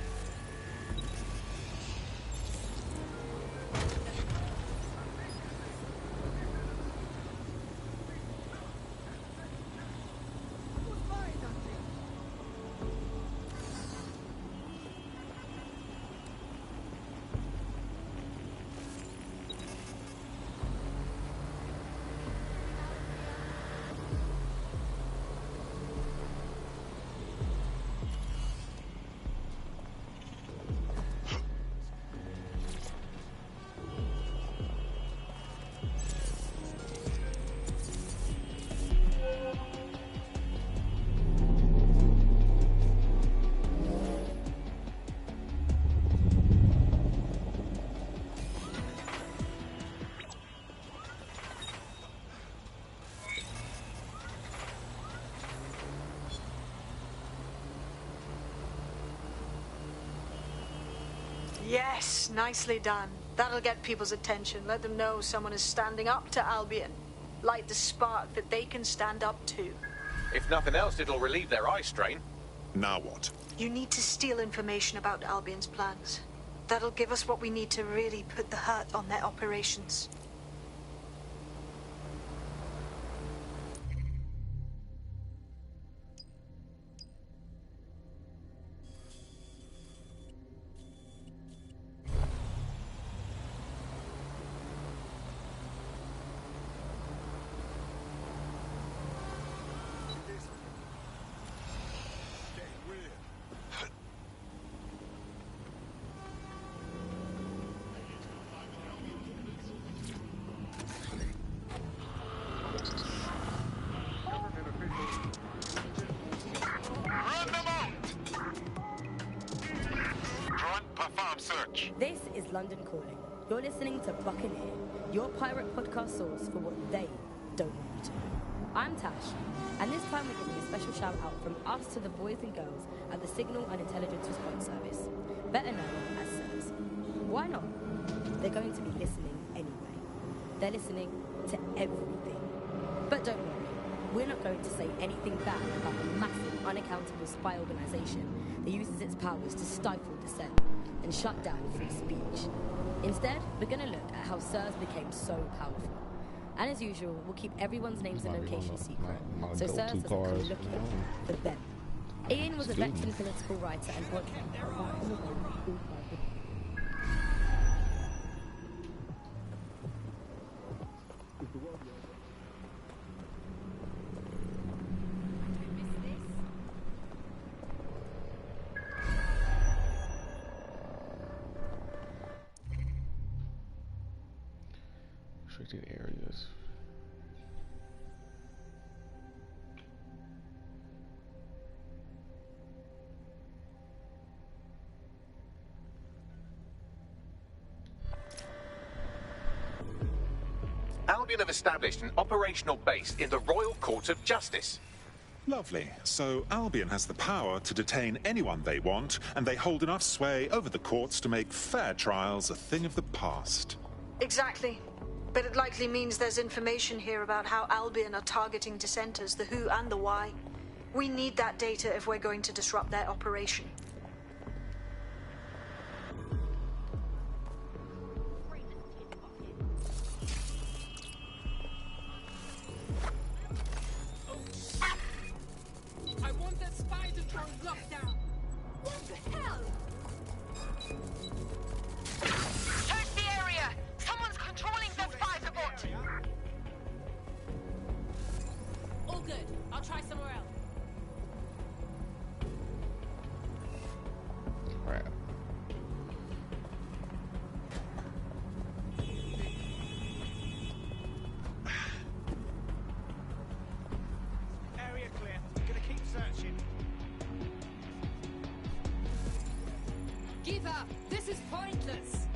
Speaker 10: Yes, nicely done. That'll get people's attention. Let them know someone is standing up to Albion. Light the spark that they can stand up to.
Speaker 3: If nothing else, it'll relieve their eye strain.
Speaker 6: Now what?
Speaker 10: You need to steal information about Albion's plans. That'll give us what we need to really put the hurt on their operations.
Speaker 17: This is London Calling. You're listening to Buccaneer, your pirate podcast source for what they don't want. I'm Tash, and this time we're giving a special shout out from us to the boys and girls at the Signal and Intelligence Response Service, better known as SIRS. Why not? They're going to be listening anyway. They're listening to everything. But don't worry, we're not going to say anything bad about a massive, unaccountable spy organisation that uses its powers to stifle dissent and shut down free speech. Instead, we're going to look at how SIRS became so powerful. And as usual, we'll keep everyone's names and locations secret, so SIRS doesn't come looking for them. Ian was a veteran political writer and podcast.
Speaker 22: Restricted areas.
Speaker 3: Albion have established an operational base in the Royal Court of Justice.
Speaker 6: Lovely. So Albion has the power to detain anyone they want, and they hold enough sway over the courts to make fair trials a thing of the past.
Speaker 10: Exactly. But it likely means there's information here about how Albion are targeting dissenters, the who and the why. We need that data if we're going to disrupt their operation.
Speaker 21: I want that spider drone locked down. What the hell?
Speaker 15: Search the area! Someone's controlling that spider bot!
Speaker 13: All good. I'll try somewhere else.
Speaker 22: Crap.
Speaker 21: Area clear. Gonna keep searching.
Speaker 13: Give up. This is pointless.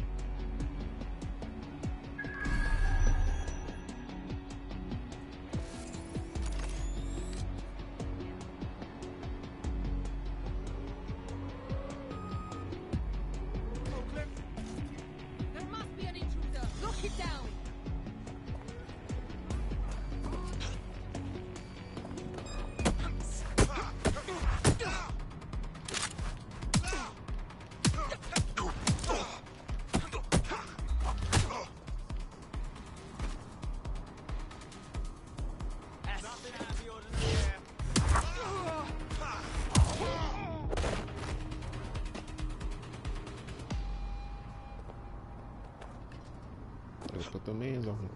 Speaker 13: There must be an intruder. Lock it down.
Speaker 21: Nothing out of the ordinary here.
Speaker 22: Let's put them hands on him.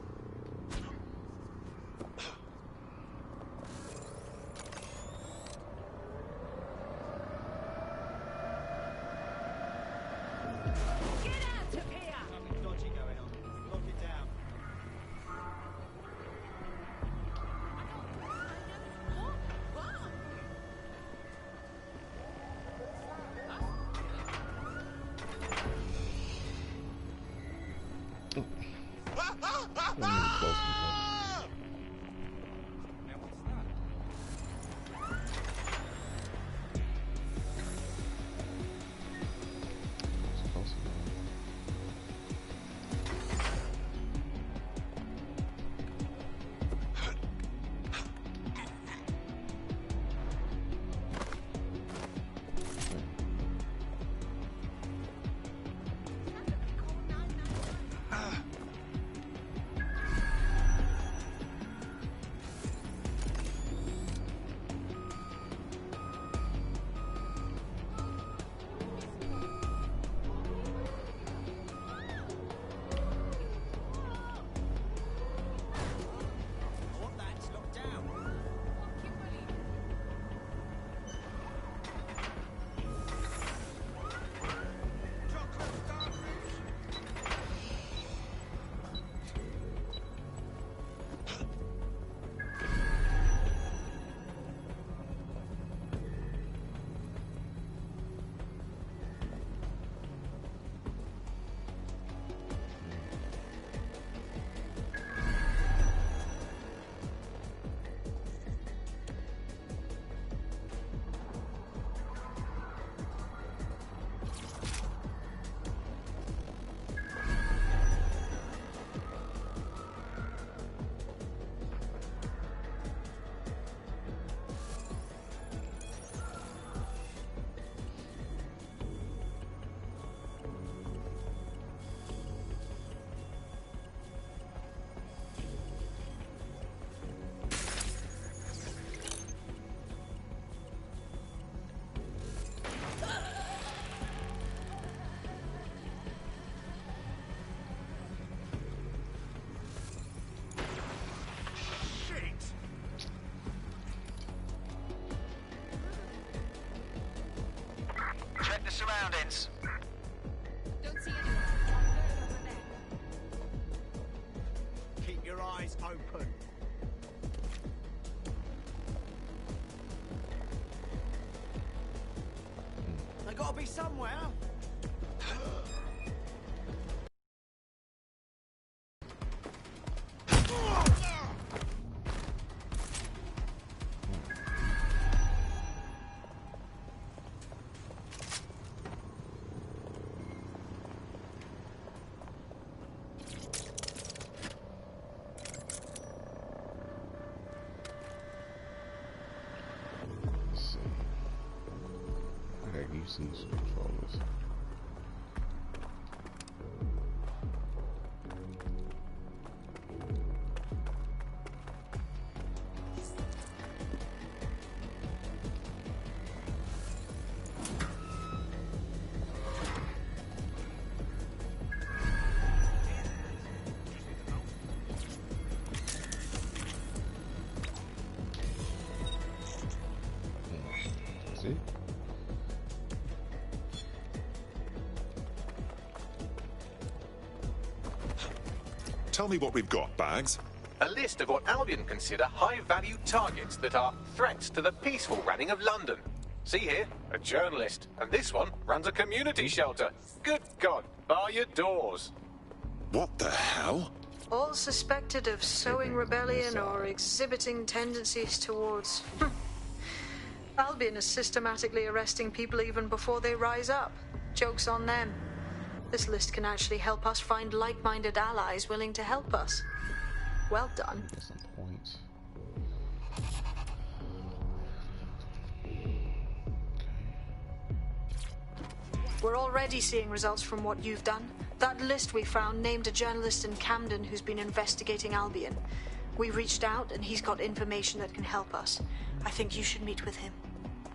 Speaker 21: Get out of here! Something dodgy going on. Lock it down.
Speaker 22: Not even close enough. It's close enough.
Speaker 4: surroundings.
Speaker 21: Don't see anyone.
Speaker 5: Keep your eyes open. They gotta be somewhere.
Speaker 22: These controllers. See?
Speaker 6: Tell me what we've got, Bags.
Speaker 3: A list of what Albion consider high-value targets that are threats to the peaceful running of London. See here, a journalist, and this one runs a community shelter. Good God, bar your doors.
Speaker 6: What the hell?
Speaker 10: All suspected of sowing rebellion or exhibiting tendencies towards... Albion is systematically arresting people even before they rise up. Joke's on them. This list can actually help us find like-minded allies willing to help us. Well done. We're already seeing results from what you've done. That list we found named a journalist in Camden who's been investigating Albion. We reached out and he's got information that can help us. I think you should meet with him.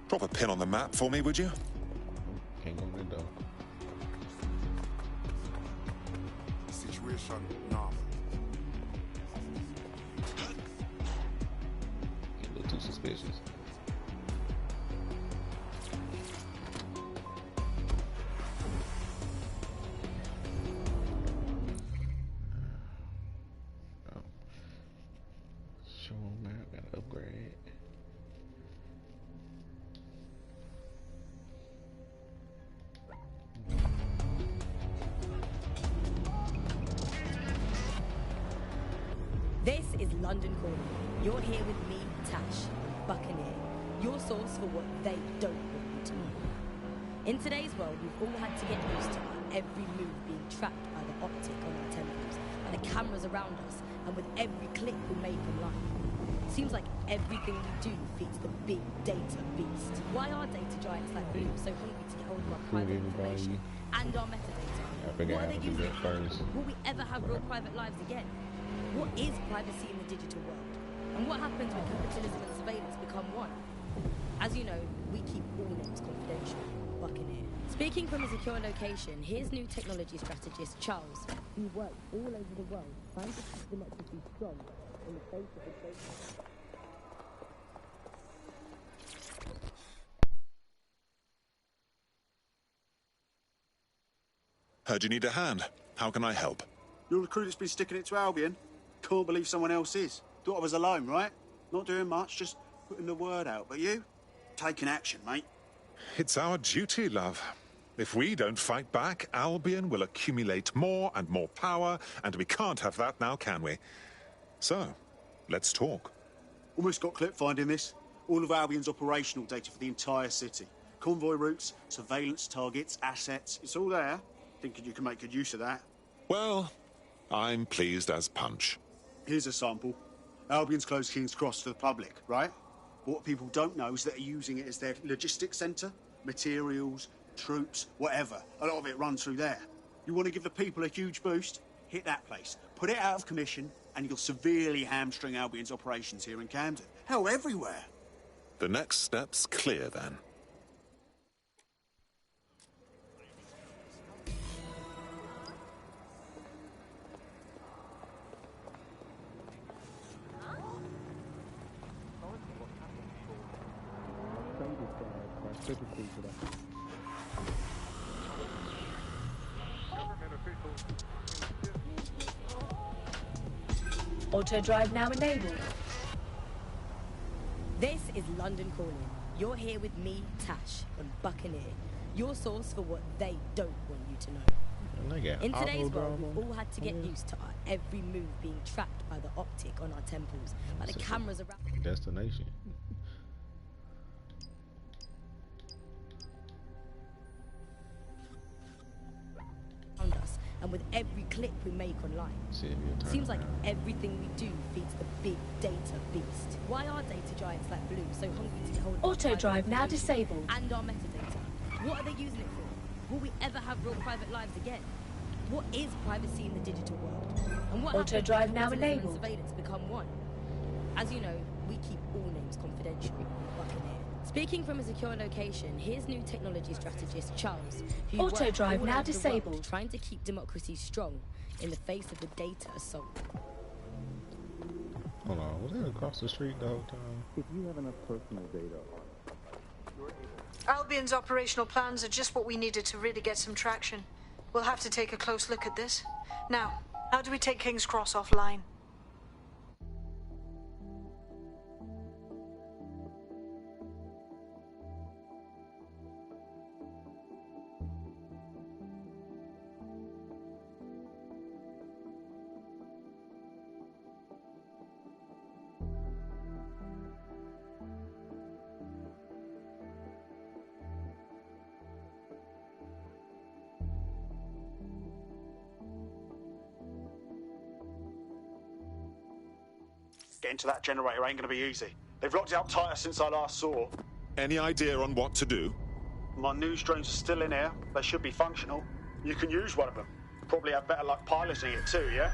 Speaker 6: Drop a pin on the map for me, would you?
Speaker 22: Can't go in the door.
Speaker 8: Situation now.
Speaker 22: A little too suspicious. Show map, gotta upgrade.
Speaker 17: This is London Calling. You're here with me, Tash, Buccaneer, your source for what they don't want you to know. In today's world, we've all had to get used to our every move being tracked by the optic on our temples, by the cameras around us, and with every click we make online. Seems like everything we do feeds the big data beast. Why are data giants like Blue so hungry to get hold of our private information and our metadata? What are they using it for? Will we ever have real private lives again? What is privacy in the digital world? And what happens when capitalism and surveillance become one? As you know, we keep all names confidential. Buccaneer. Speaking from a secure location, here's new technology strategist Charles, who works all over the world trying to keep democracy strong in the face of the data.
Speaker 6: Heard you need a hand. How can I help?
Speaker 5: You're the crew that's been sticking it to Albion. Can't believe someone else is. Thought I was alone, right? Not doing much, just putting the word out. But you? Taking action, mate.
Speaker 6: It's our duty, love. If we don't fight back, Albion will accumulate more and more power, and we can't have that now, can we? So, let's talk.
Speaker 5: Almost got clip finding this. All of Albion's operational data for the entire city. Convoy routes, surveillance targets, assets. It's all there. Thinking you can make good use of that.
Speaker 6: Well, I'm pleased as punch.
Speaker 5: Here's a sample. Albion's closed King's Cross to the public, right? But what people don't know is that they're using it as their logistics centre. Materials, troops, whatever. A lot of it runs through there. You want to give the people a huge boost? Hit that place. Put it out of commission, and you'll severely hamstring Albion's operations here in Camden. Hell, everywhere.
Speaker 6: The next step's clear, then.
Speaker 18: Specifically for that.
Speaker 9: Auto drive now enabled.
Speaker 17: This is London Calling. You're here with me, Tash, on Buccaneer. Your source for what they don't want you to know. In today's world, we've all had to get used to our every move being tracked by the optic on our temples, by the cameras around.
Speaker 22: Destination.
Speaker 17: Us, and with every click we make online. Seems like everything we do feeds the big data beast. Why are data giants like Blue so hungry to get hold of
Speaker 9: Auto drive now disabled.
Speaker 17: And our metadata? What are they using it for? Will we ever have real private lives again? What is privacy in the digital world? And what
Speaker 9: Auto
Speaker 17: happens
Speaker 9: drive
Speaker 17: when
Speaker 9: now
Speaker 17: citizens and
Speaker 9: enabled.
Speaker 17: surveillance become one? As you know, we keep all names confidential. Buccaneer. Speaking from a secure location, here's new technology strategist Charles, who
Speaker 9: Auto
Speaker 17: works
Speaker 9: drive
Speaker 17: all
Speaker 9: now
Speaker 17: over the world
Speaker 9: disabled.
Speaker 17: trying to keep democracy strong in the face of the data assault.
Speaker 22: Hold on, was that across the street the whole time?
Speaker 11: If you have enough personal data
Speaker 10: Albion's operational plans are just what we needed to really get some traction. We'll have to take a close look at this. Now, how do we take King's Cross offline?
Speaker 5: Getting to that generator ain't gonna be easy. They've locked it up tighter since I last saw.
Speaker 6: Any idea on what to do?
Speaker 5: My news drones are still in here. They should be functional. You can use one of them. Probably have better luck piloting it too, yeah?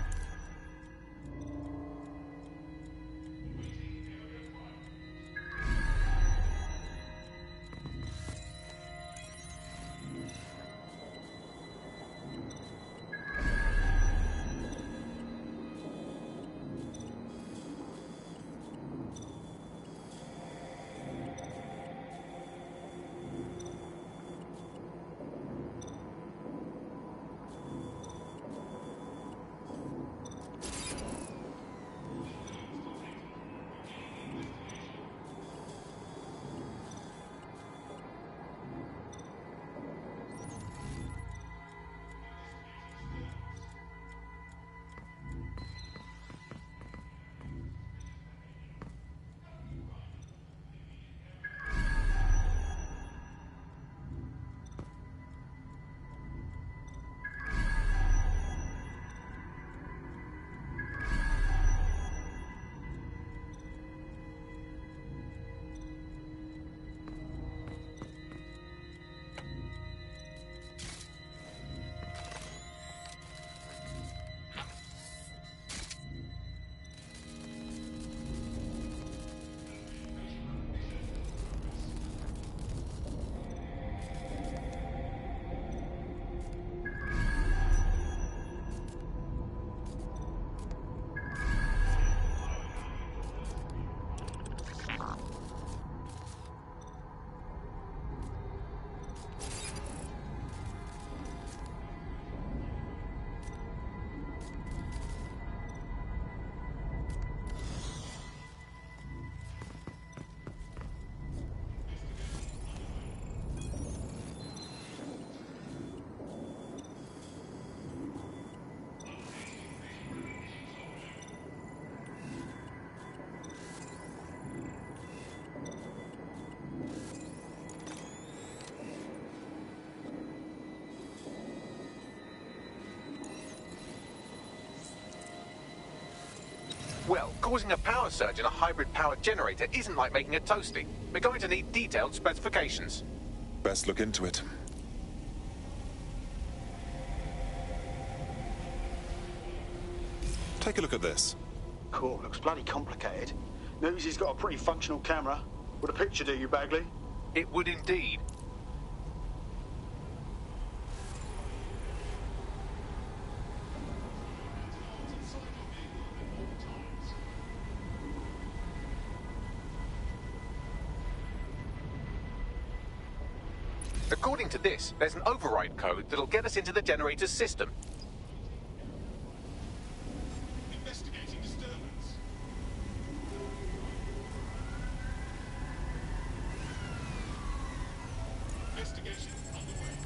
Speaker 3: Well, causing a power surge in a hybrid power generator isn't like making a toasty. We're going to need detailed specifications.
Speaker 6: Best look into it. Take a look at this.
Speaker 5: Cool, looks bloody complicated. Newsy's got a pretty functional camera. Would a picture do you, Bagley?
Speaker 3: It would indeed. According to this, there's an override code that'll get us into the generator's system.
Speaker 8: Investigation underway.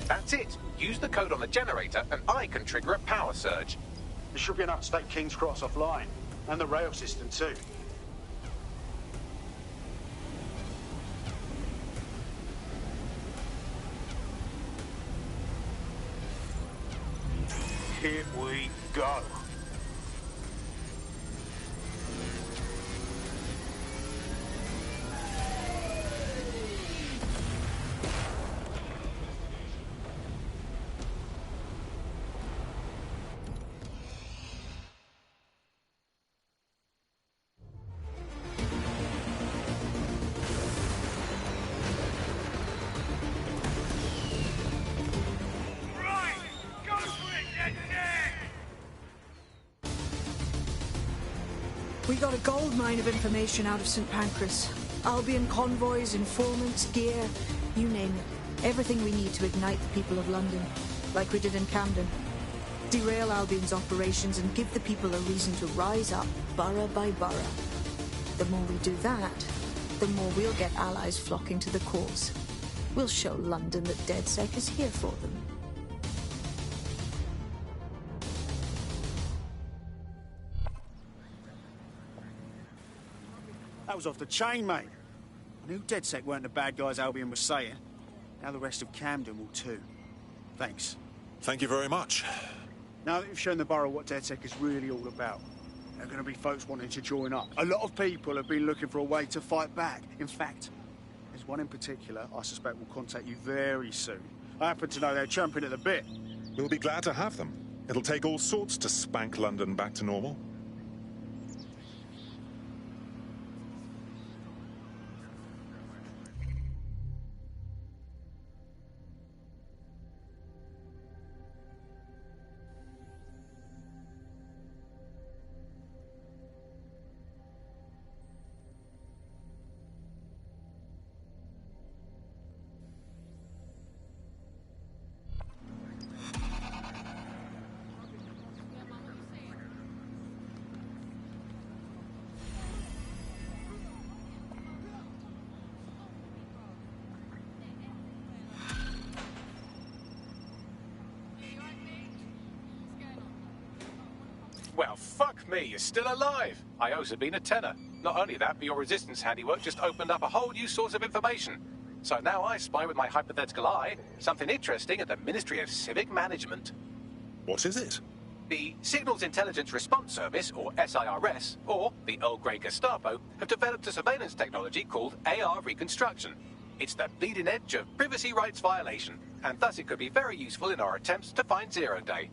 Speaker 3: That's it. Use the code on the generator and I can trigger a power surge.
Speaker 5: There should be enough to take King's Cross offline. And the rail system too.
Speaker 4: Here we go.
Speaker 10: We got a gold mine of information out of St. Pancras. Albion convoys, informants, gear, you name it. Everything we need to ignite the people of London, like we did in Camden. Derail Albion's operations and give the people a reason to rise up, borough by borough. The more we do that, the more we'll get allies flocking to the cause. We'll show London that DedSec is here for them.
Speaker 5: That was off the chain, mate. I knew DedSec weren't the bad guys Albion was saying. Now the rest of Camden will too. Thanks.
Speaker 6: Thank you very much.
Speaker 5: Now that you've shown the borough what DedSec is really all about, there are going to be folks wanting to join up. A lot of people have been looking for a way to fight back. In fact, there's one in particular I suspect will contact you very soon. I happen to know they're champing at the bit.
Speaker 6: We'll be glad to have them. It'll take all sorts to spank London back to normal.
Speaker 3: Well, fuck me, you're still alive. I owe Sabine a tenner. Not only that, but your resistance handiwork just opened up a whole new source of information. So now I spy with my hypothetical eye something interesting at the Ministry of Civic Management.
Speaker 6: What is it?
Speaker 3: The Signals Intelligence Response Service, or SIRS, or the Earl Grey Gestapo, have developed a surveillance technology called AR Reconstruction. It's the bleeding edge of privacy rights violation, and thus it could be very useful in our attempts to find Zero Day.